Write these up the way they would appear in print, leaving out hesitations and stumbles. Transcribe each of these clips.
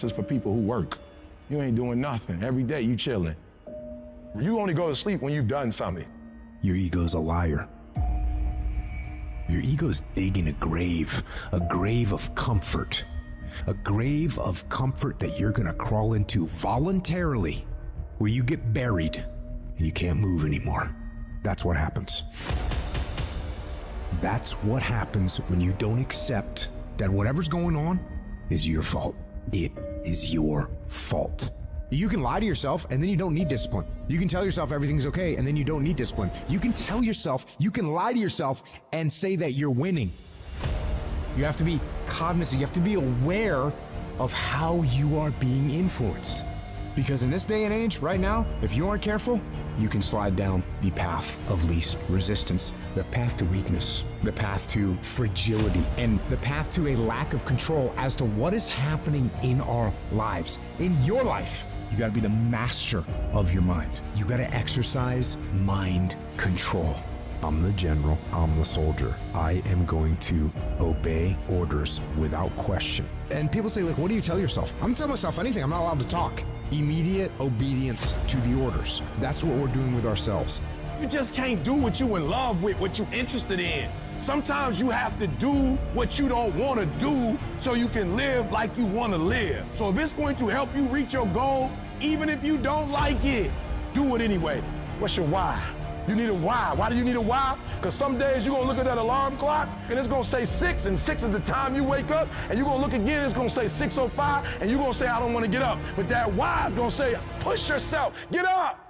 is for people who work. You ain't doing nothing. Every day you chilling. You only go to sleep when you've done something. Your ego's a liar. Your ego's digging a grave of comfort. A grave of comfort that you're gonna crawl into voluntarily, where you get buried and you can't move anymore. That's what happens. That's what happens when you don't accept that whatever's going on is your fault. It is your fault. You can lie to yourself and then you don't need discipline. You can tell yourself everything's okay and then you don't need discipline. You can tell yourself, you can lie to yourself and say that you're winning. You have to be cognizant, you have to be aware of how you are being influenced. Because in this day and age, right now, if you aren't careful, you can slide down the path of least resistance, the path to weakness, the path to fragility, and the path to a lack of control as to what is happening in our lives. In your life, you gotta be the master of your mind. You gotta exercise mind control. I'm the general, I'm the soldier. I am going to obey orders without question. And people say, like, what do you tell yourself? I'm telling myself anything, I'm not allowed to talk. Immediate obedience to the orders. That's what we're doing with ourselves. You just can't do what you in love with, what you're interested in. Sometimes you have to do what you don't want to do so you can live like you want to live. So if it's going to help you reach your goal, even if you don't like it, do it anyway. What's your why? You need a why. Why do you need a why? Because some days you're going to look at that alarm clock and it's going to say 6, and 6 is the time you wake up, and you're going to look again, it's going to say 6:05, and you're going to say, I don't want to get up. But that why is going to say, push yourself, get up.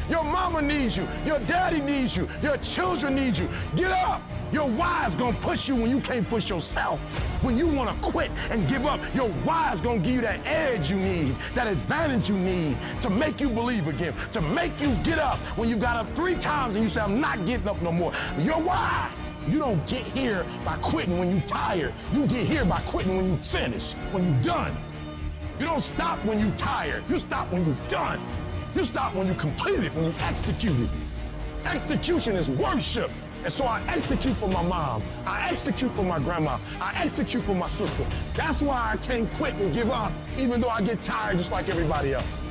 Your mama needs you. Your daddy needs you. Your children need you. Get up. Your why is going to push you when you can't push yourself. When you want to quit and give up, your why is going to give you that edge you need, that advantage you need to make you believe again, to make you get up when you got up 3 times and you say, I'm not getting up no more. Your why. You don't get here by quitting when you're tired. You get here by quitting when you finish, when you're done. You don't stop when you're tired. You stop when you're done. You stop when you complete it, when you execute it. Execution is worship. And so I execute for my mom. I execute for my grandma. I execute for my sister. That's why I can't quit and give up, even though I get tired just like everybody else.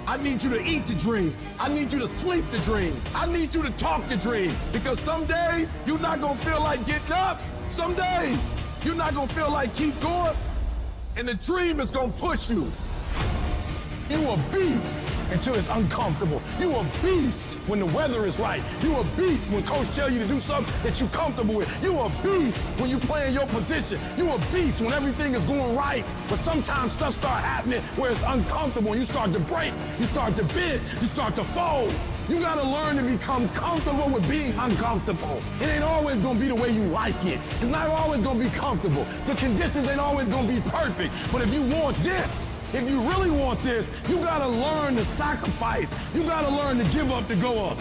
I need you to eat the dream. I need you to sleep the dream. I need you to talk the dream. Because some days, you're not going to feel like getting up. Some days, you're not going to feel like keep going. And the dream is going to push you. You a beast until it's uncomfortable. You a beast when the weather is right. You a beast when coach tell you to do something that you're comfortable with. You a beast when you play in your position. You a beast when everything is going right. But sometimes stuff start happening where it's uncomfortable and you start to break, you start to bend, you start to fold. You gotta learn to become comfortable with being uncomfortable. It ain't always gonna be the way you like it. It's not always gonna be comfortable. The conditions ain't always gonna be perfect. But if you want this, if you really want this, you gotta learn to sacrifice. You gotta learn to give up to go up.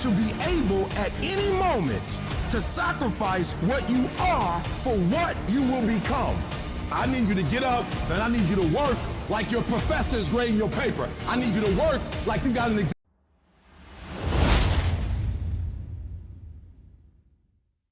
To be able at any moment to sacrifice what you are for what you will become. I need you to get up and I need you to work like your professor is grading your paper. I need you to work like you got an exam.